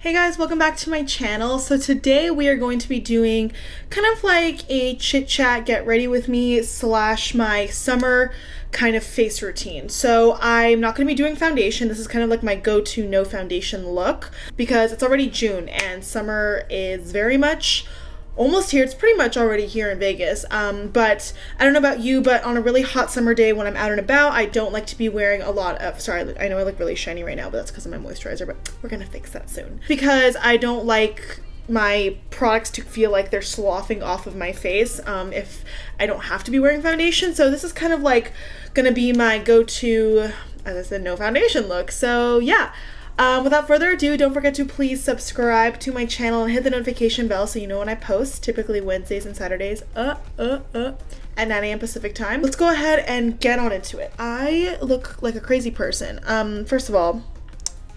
Hey guys, welcome back to my channel. So today we are going to be doing kind of like a chit chat, get ready with me / my summer kind of face routine. So I'm not going to be doing foundation. This is kind of like my go-to no foundation look because it's already June and summer is very much almost here. It's pretty much already here in Vegas. But I don't know about you, but on a really hot summer day when I'm out and about, I don't like to be wearing a lot of, sorry, I know I look really shiny right now, but that's because of my moisturizer, but we're gonna fix that soon. Because I don't like my products to feel like they're sloughing off of my face if I don't have to be wearing foundation. So this is kind of like gonna be my go-to, as I said, no foundation look. So yeah. Without further ado, don't forget to please subscribe to my channel and hit the notification bell so you know when I post, typically Wednesdays and Saturdays at 9 a.m. Pacific time. Let's go ahead and get on into it. I look like a crazy person. First of all,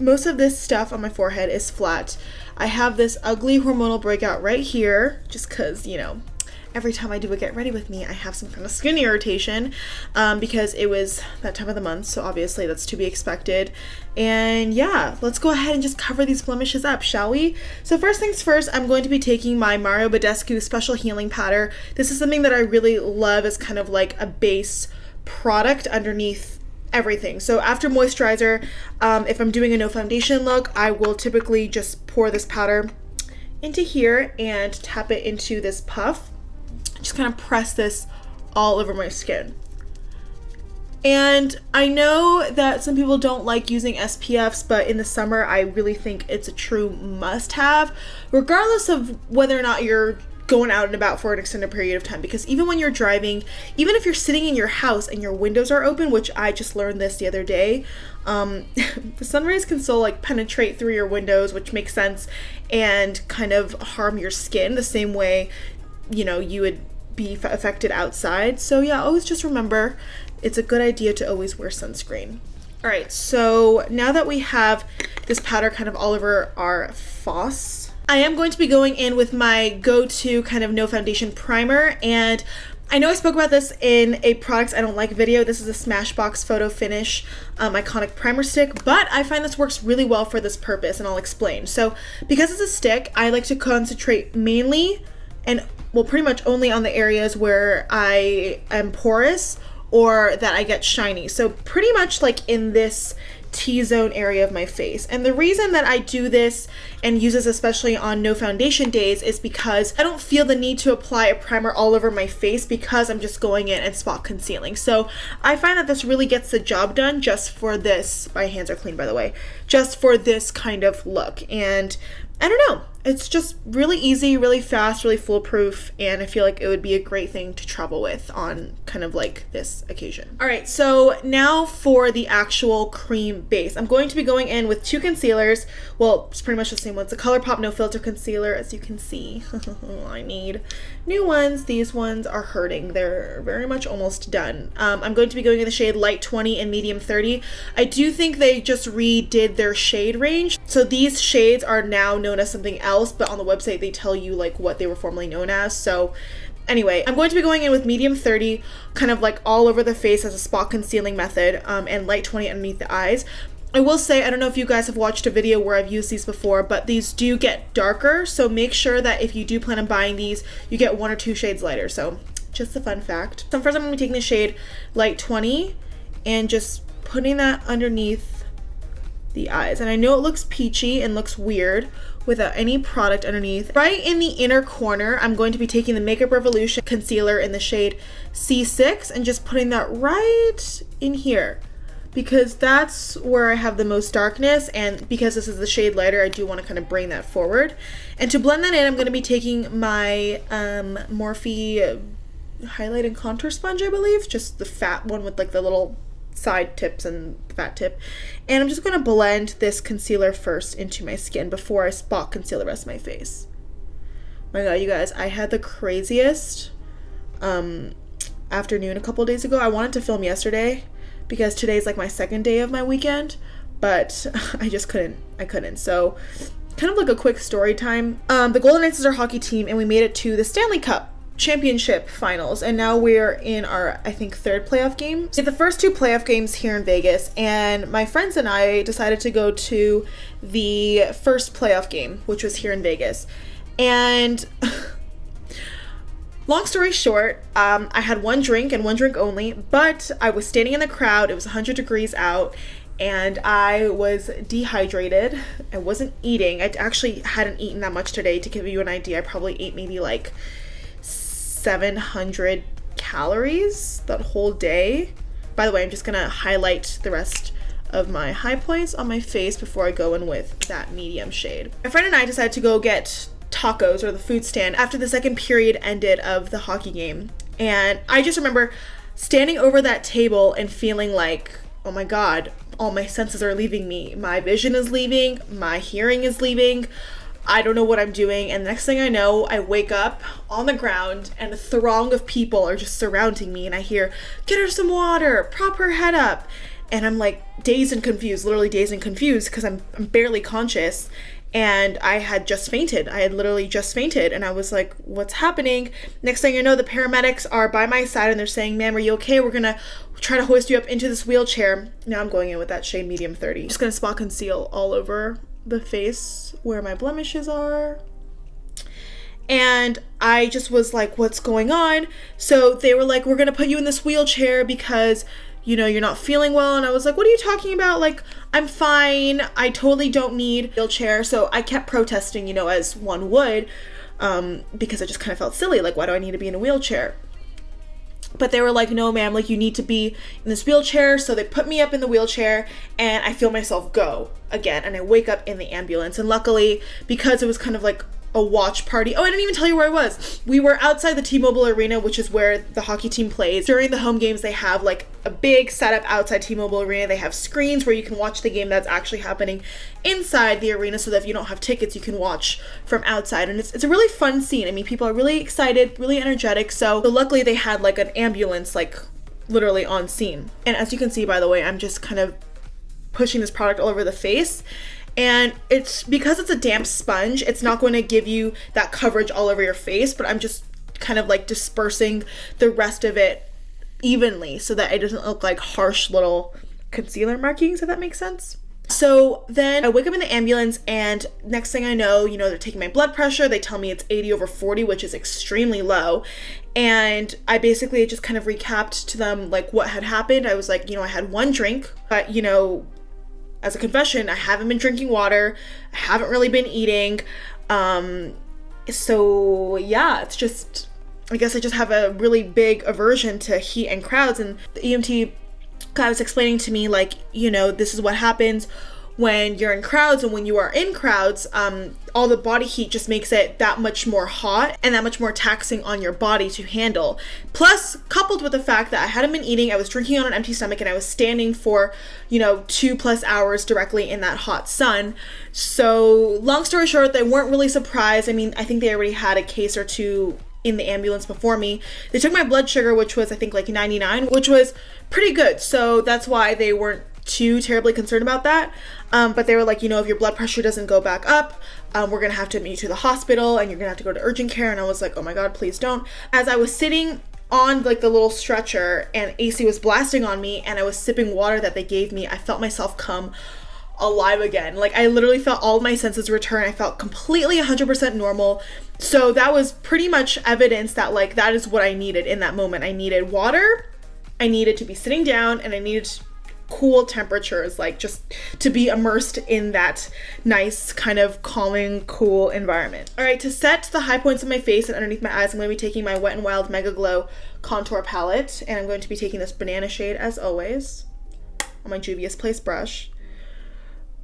most of this stuff on my forehead is flat. I have this ugly hormonal breakout right here, just because, you know, every time I do a get ready with me, I have some kind of skin irritation because it was that time of the month, so obviously that's to be expected. And yeah, let's go ahead and just cover these blemishes up, shall we? So first things first, I'm going to be taking my Badescu Special Healing Powder. This is something that I really love as kind of like a base product underneath everything. So after moisturizer, if I'm doing a no foundation look, I will typically just pour this powder into here and tap it into this puff. Just kind of press this all over my skin. And I know that some people don't like using SPFs, but in the summer I really think it's a true must-have, regardless of whether or not you're going out and about for an extended period of time. Because even when you're driving, even if you're sitting in your house and your windows are open, which I just learned this the other day, the sun rays can still like penetrate through your windows, which makes sense, and kind of harm your skin the same way, you know, you would be affected outside. So yeah, always just remember it's a good idea to always wear sunscreen. All right, so now that we have this powder kind of all over our face, I am going to be going in with my go-to kind of no foundation primer. And I know I spoke about this in a products I don't like video. This is a Smashbox Photo Finish Iconic Primer Stick, but I find this works really well for this purpose, and I'll explain. So because it's a stick, I like to concentrate mainly and well, pretty much only on the areas where I am porous or that I get shiny. So pretty much like in this T-zone area of my face. And the reason that I do this and use this especially on no foundation days is because I don't feel the need to apply a primer all over my face because I'm just going in and spot concealing. So I find that this really gets the job done just for this. My hands are clean, by the way. Just for this kind of look. And I don't know, it's just really easy, really fast, really foolproof, and I feel like it would be a great thing to travel with on kind of like this occasion. All right, so now for the actual cream base. I'm going to be going in with two concealers. Well, it's pretty much the same ones. The ColourPop No Filter Concealer, as you can see. I need new ones. These ones are hurting. They're very much almost done. I'm going to be going in the shade Light 20 and Medium 30. I do think they just redid their shade range. So these shades are now known as something else, but on the website they tell you like what they were formerly known as. So anyway, I'm going to be going in with Medium 30 kind of like all over the face as a spot concealing method, and Light 20 underneath the eyes. I will say, I don't know if you guys have watched a video where I've used these before, but these do get darker, so make sure that if you do plan on buying these, you get 1 or 2 shades lighter. So just a fun fact. So first I'm going to be taking the shade Light 20 and just putting that underneath the eyes. And I know it looks peachy and looks weird without any product underneath. Right in the inner corner, I'm going to be taking the Makeup Revolution concealer in the shade C6 and just putting that right in here, because that's where I have the most darkness, and because this is the shade lighter, I do want to kind of bring that forward. And to blend that in, I'm going to be taking my Morphe highlight and contour sponge, I believe, just the fat one with like the little side tips and fat tip, and I'm just going to blend this concealer first into my skin before I spot conceal the rest of my face. My god, you guys, I had the craziest afternoon a couple days ago. I wanted to film yesterday because today's like my second day of my weekend, but I just couldn't. So kind of like a quick story time. The Golden Knights is our hockey team, and we made it to the Stanley Cup championship finals, and now we're in our, I think, third playoff game. We had the first 2 playoff games here in Vegas, and my friends and I decided to go to the first playoff game, which was here in Vegas. And long story short, I had 1 drink and 1 drink only, but I was standing in the crowd. It was 100 degrees out, and I was dehydrated. I wasn't eating. I actually hadn't eaten that much today. To give you an idea, I probably ate maybe like 700 calories that whole day. By the way, I'm just gonna highlight the rest of my high points on my face before I go in with that medium shade. My friend and I decided to go get tacos, or the food stand, after the second period ended of the hockey game. And I just remember standing over that table and feeling like, oh my God, all my senses are leaving me. My vision is leaving, my hearing is leaving. I don't know what I'm doing. And the next thing I know, I wake up on the ground and a throng of people are just surrounding me, and I hear, "Get her some water, prop her head up." And I'm like dazed and confused, literally dazed and confused, because I'm barely conscious. And I had just fainted. I had literally just fainted. And I was like, what's happening? Next thing I know, the paramedics are by my side and they're saying, "Ma'am, are you okay? We're gonna try to hoist you up into this wheelchair." Now I'm going in with that shade medium 30. Just gonna spot conceal all over the face where my blemishes are. And I just was like, what's going on? So they were like, "We're gonna put you in this wheelchair because, you know, you're not feeling well." And I was like, "What are you talking about? Like, I'm fine. I totally don't need a wheelchair." So I kept protesting, you know, as one would, because I just kind of felt silly. Like, why do I need to be in a wheelchair? But they were like, "No, ma'am, like, you need to be in this wheelchair." So they put me up in the wheelchair, and I feel myself go again, and I wake up in the ambulance. And luckily, because it was kind of like a watch party. Oh, I didn't even tell you where I was. We were outside the T-Mobile Arena, which is where the hockey team plays. During the home games, they have like a big setup outside T-Mobile Arena. They have screens where you can watch the game that's actually happening inside the arena, so that if you don't have tickets, you can watch from outside. And it's a really fun scene. I mean, people are really excited, really energetic. So luckily they had like an ambulance, like literally on scene. And as you can see, by the way, I'm just kind of pushing this product all over the face. And it's because it's a damp sponge, it's not going to give you that coverage all over your face, but I'm just kind of like dispersing the rest of it evenly so that it doesn't look like harsh little concealer markings, if that makes sense. So then I wake up in the ambulance, and next thing I know, you know, they're taking my blood pressure. They tell me it's 80/40, which is extremely low. And I basically just kind of recapped to them like what had happened. I was like, you know, I had 1 drink, but you know, as a confession, I haven't been drinking water. I haven't really been eating. So yeah, it's just, I guess I just have a really big aversion to heat and crowds. And the EMT guy was explaining to me, like, you know, this is what happens when you're in crowds, and when you are in crowds, all the body heat just makes it that much more hot and that much more taxing on your body to handle. Plus, coupled with the fact that I hadn't been eating, I was drinking on an empty stomach, and I was standing for, you know, 2+ hours directly in that hot sun. So long story short, they weren't really surprised. I mean, I think they already had a case or 2 in the ambulance before me. They took my blood sugar, which was I think like 99, which was pretty good. So that's why they weren't too terribly concerned about that. But they were like, you know, if your blood pressure doesn't go back up, we're gonna have to admit you to the hospital, and you're gonna have to go to urgent care. And I was like, oh my God, please don't. As I was sitting on like the little stretcher and AC was blasting on me, and I was sipping water that they gave me, I felt myself come alive again. Like, I literally felt all my senses return. I felt completely 100% normal. So that was pretty much evidence that like that is what I needed in that moment. I needed water, I needed to be sitting down, and I needed cool temperatures, like just to be immersed in that nice kind of calming, cool environment. All right, to set the high points of my face and underneath my eyes, I'm going to be taking my Wet n Wild MegaGlo contour palette, and I'm going to be taking this banana shade as always on my Juvia's Place brush.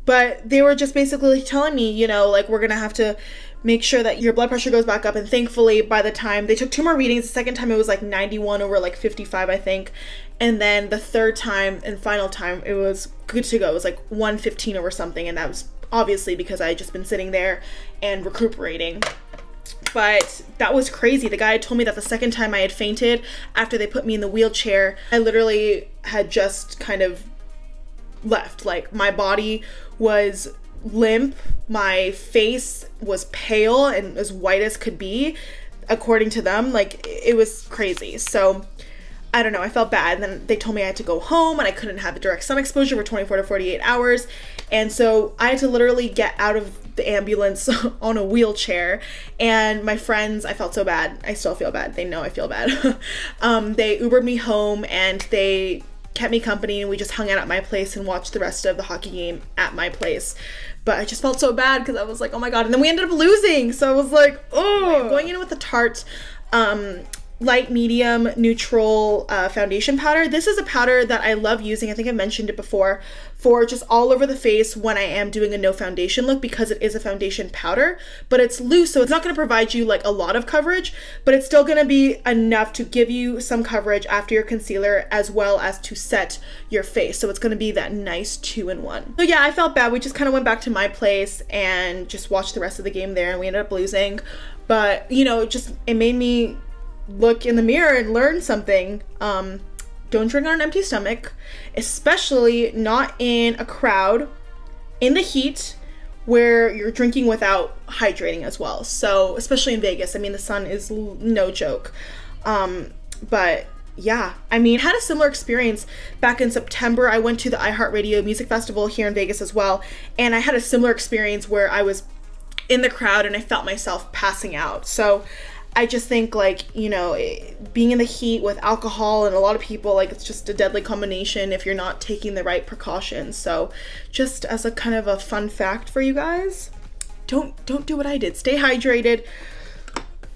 But they were just basically telling me, you know, like, we're gonna have to make sure that your blood pressure goes back up. And thankfully, by the time they took 2 more readings, the second time it was like 91 over like 55, I think. And then the third time and final time, it was good to go. It was like 115 over something. And that was obviously because I had just been sitting there and recuperating. But that was crazy. The guy told me that the second time I had fainted after they put me in the wheelchair, I literally had just kind of left. Like, my body was limp, my face was pale and as white as could be. according to them. Like, it was crazy. So I don't know, I felt bad. And then they told me I had to go home and I couldn't have direct sun exposure for 24 to 48 hours. And so I had to literally get out of the ambulance on a wheelchair. And my friends, I felt so bad. I still feel bad. They know I feel bad. They Ubered me home and they kept me company, and we just hung out at my place and watched the rest of the hockey game at my place. But I just felt so bad because I was like, oh my God. And then we ended up losing. So I was like, oh. Going in with the Tarte light medium neutral foundation powder. This is a powder that I love using. I think I mentioned it before, for just all over the face when I am doing a no foundation look, because it is a foundation powder, but it's loose, so it's not going to provide you like a lot of coverage, but it's still going to be enough to give you some coverage after your concealer, as well as to set your face. So it's going to be that nice 2-in-1. So yeah, I felt bad. We just kind of went back to my place and just watched the rest of the game there, and we ended up losing. But you know, it made me look in the mirror and learn something. Don't drink on an empty stomach, especially not in a crowd, in the heat, where you're drinking without hydrating as well. So especially in Vegas, I mean, the sun is no joke. But yeah, I mean, had a similar experience back in September. I went to the iHeartRadio Music Festival here in Vegas as well, and I had a similar experience where I was in the crowd and I felt myself passing out. So I just think, like, you know, being in the heat with alcohol and a lot of people, like, it's just a deadly combination if you're not taking the right precautions. So just as a kind of a fun fact for you guys, don't do what I did. Stay hydrated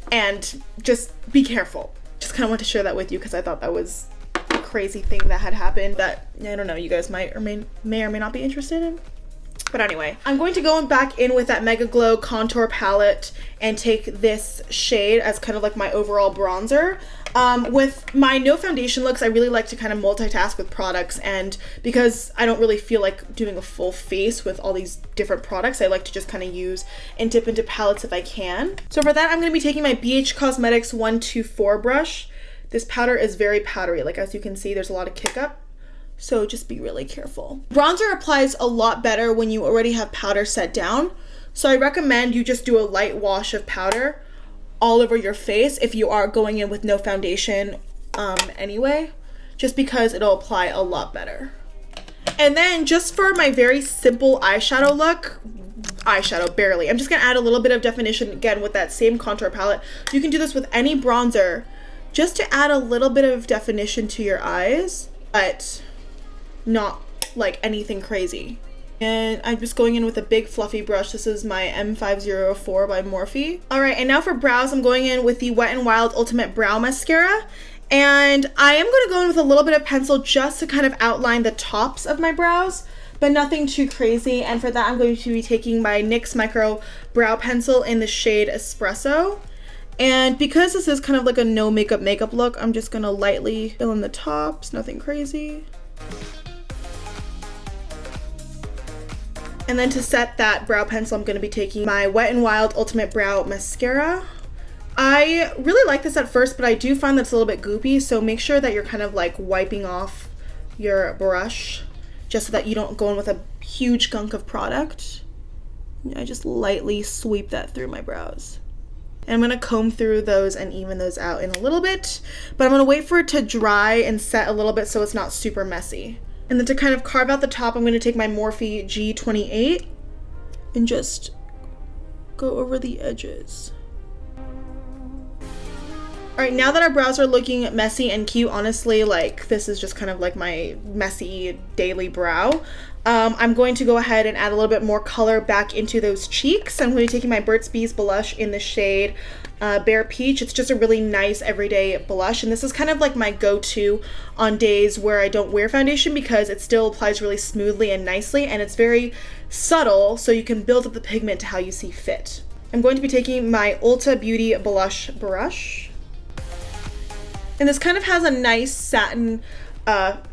and just be careful. Just kind of want to share that with you because I thought that was a crazy thing that had happened that, I don't know, you guys may or may not be interested in. But anyway, I'm going to go back in with that MegaGlo contour palette and take this shade as kind of like my overall bronzer. With my no foundation looks, I really like to kind of multitask with products, and because I don't really feel like doing a full face with all these different products, I like to just kind of use and dip into palettes if I can. So for that, I'm going to be taking my BH Cosmetics 124 brush. This powder is very powdery. Like, as you can see, there's a lot of kick up. So just be really careful. Bronzer applies a lot better when you already have powder set down. So I recommend you just do a light wash of powder all over your face if you are going in with no foundation anyway, just because it'll apply a lot better. And then just for my very simple eyeshadow look, barely, I'm just gonna add a little bit of definition again with that same contour palette. You can do this with any bronzer just to add a little bit of definition to your eyes, but not like anything crazy. And I'm just going in with a big fluffy brush. This is my M504 by Morphe. All right, and now for brows, I'm going in with the Wet n Wild Ultimate Brow Mascara. And I am going to go in with a little bit of pencil just to kind of outline the tops of my brows, but nothing too crazy. And for that, I'm going to be taking my NYX Micro Brow Pencil in the shade Espresso. And because this is kind of like a no makeup look, I'm just gonna lightly fill in the tops, nothing crazy. And then to set that brow pencil, I'm going to be taking my Wet n Wild Ultimate Brow Mascara. I really like this at first, but I do find that it's a little bit goopy, so make sure that you're kind of like wiping off your brush just so that you don't go in with a huge gunk of product. I just lightly sweep that through my brows. And I'm going to comb through those and even those out in a little bit, but I'm going to wait for it to dry and set a little bit so it's not super messy. And then to kind of carve out the top, I'm going to take my Morphe G28 and just go over the edges. All right, now that our brows are looking messy and cute, honestly, like, this is just kind of like my messy daily brow. I'm going to go ahead and add a little bit more color back into those cheeks. I'm going to be taking my Burt's Bees blush in the shade Bare Peach. It's just a really nice everyday blush, and this is kind of like my go-to on days where I don't wear foundation because it still applies really smoothly and nicely, and it's very subtle, so you can build up the pigment to how you see fit. I'm going to be taking my Ulta Beauty blush brush, and this kind of has a nice satin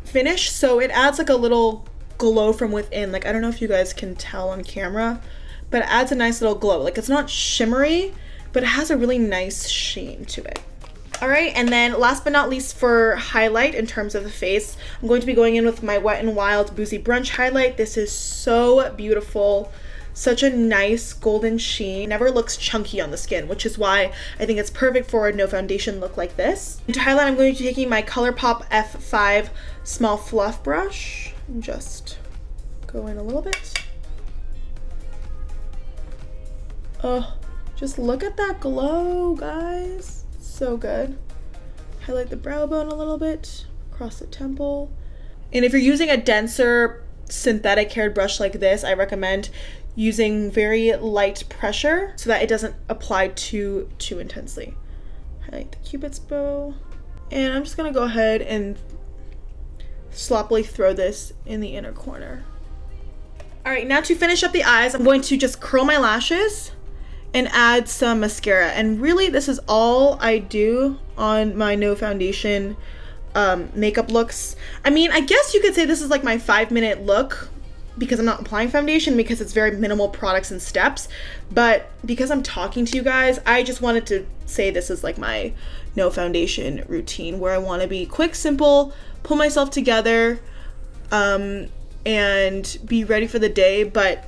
finish, so it adds like a little glow from within. Like, I don't know if you guys can tell on camera, but it adds a nice little glow. Like, it's not shimmery, but it has a really nice sheen to it. All right, and then last but not least for highlight in terms of the face, I'm going to be going in with my Wet n Wild Boozy Brunch highlight. This is so beautiful, such a nice golden sheen. It never looks chunky on the skin, which is why I think it's perfect for a no foundation look like this. And to highlight, I'm going to be taking my ColourPop F5 small fluff brush and just go in a little bit. Oh, just look at that glow, guys. So good. Highlight the brow bone a little bit, across the temple. And if you're using a denser synthetic haired brush like this, I recommend using very light pressure so that it doesn't apply too intensely. Highlight the Cupid's bow. And I'm just gonna go ahead and sloppily throw this in the inner corner. All right, now to finish up the eyes, I'm going to just curl my lashes and add some mascara. And really, this is all I do on my no foundation makeup looks. I mean, I guess you could say this is like my 5-minute look because I'm not applying foundation, because it's very minimal products and steps. But because I'm talking to you guys, I just wanted to say this is like my no foundation routine, where I want to be quick, simple, pull myself together, and be ready for the day, but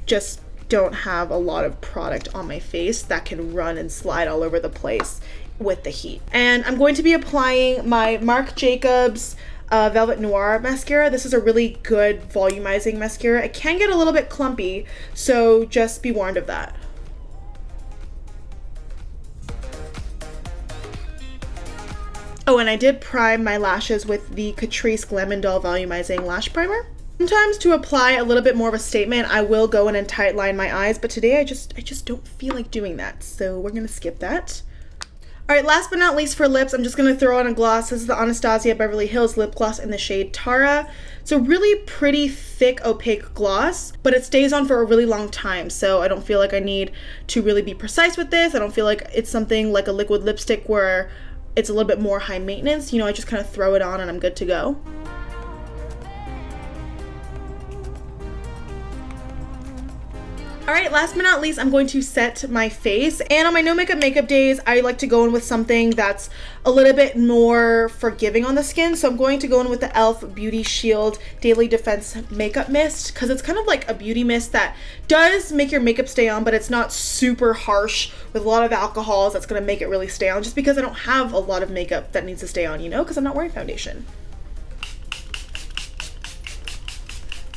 just don't have a lot of product on my face that can run and slide all over the place with the heat. And I'm going to be applying my Marc Jacobs Velvet Noir mascara. This is a really good volumizing mascara. It can get a little bit clumpy, so just be warned of that. Oh, and I did prime my lashes with the Catrice Glam & Doll Volumizing Lash Primer. Sometimes to apply a little bit more of a statement, I will go in and tight line my eyes, but today I just don't feel like doing that, so we're gonna skip that. All right, last but not least for lips, I'm just gonna throw on a gloss. This is the Anastasia Beverly Hills lip gloss in the shade Tara. It's a really pretty thick opaque gloss, but it stays on for a really long time, so I don't feel like I need to really be precise with this. I don't feel like it's something like a liquid lipstick where it's a little bit more high maintenance. You know, I just kind of throw it on and I'm good to go. All right, last but not least, I'm going to set my face. And on my no makeup days, I like to go in with something that's a little bit more forgiving on the skin. So I'm going to go in with the e.l.f. Beauty Shield Daily Defense Makeup Mist, because it's kind of like a beauty mist that does make your makeup stay on, but it's not super harsh with a lot of alcohols that's gonna make it really stay on, just because I don't have a lot of makeup that needs to stay on, you know, because I'm not wearing foundation.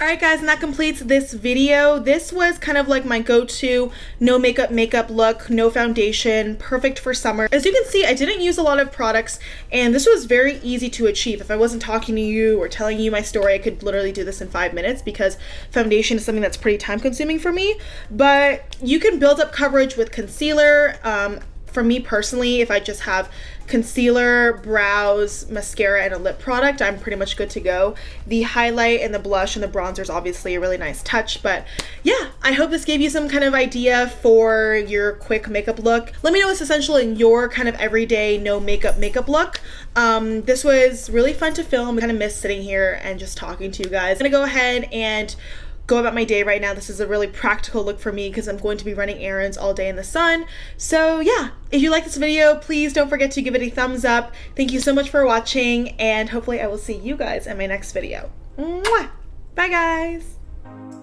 Alright guys, and that completes this video. This was kind of like my go-to no makeup look, no foundation, perfect for summer. As you can see, I didn't use a lot of products, and this was very easy to achieve. If I wasn't talking to you or telling you my story, I could literally do this in 5 minutes, because foundation is something that's pretty time consuming for me. But you can build up coverage with concealer. For me personally, if I just have concealer, brows, mascara, and a lip product, I'm pretty much good to go. The highlight and the blush and the bronzer is obviously a really nice touch, but yeah, I hope this gave you some kind of idea for your quick makeup look. Let me know what's essential in your kind of everyday no makeup look. This was really fun to film. I kind of miss sitting here and just talking to you guys. I'm gonna go ahead and go about my day right now. This is a really practical look for me because I'm going to be running errands all day in the sun. So yeah, if you like this video, please don't forget to give it a thumbs up. Thank you so much for watching, and hopefully I will see you guys in my next video. Mwah! Bye guys!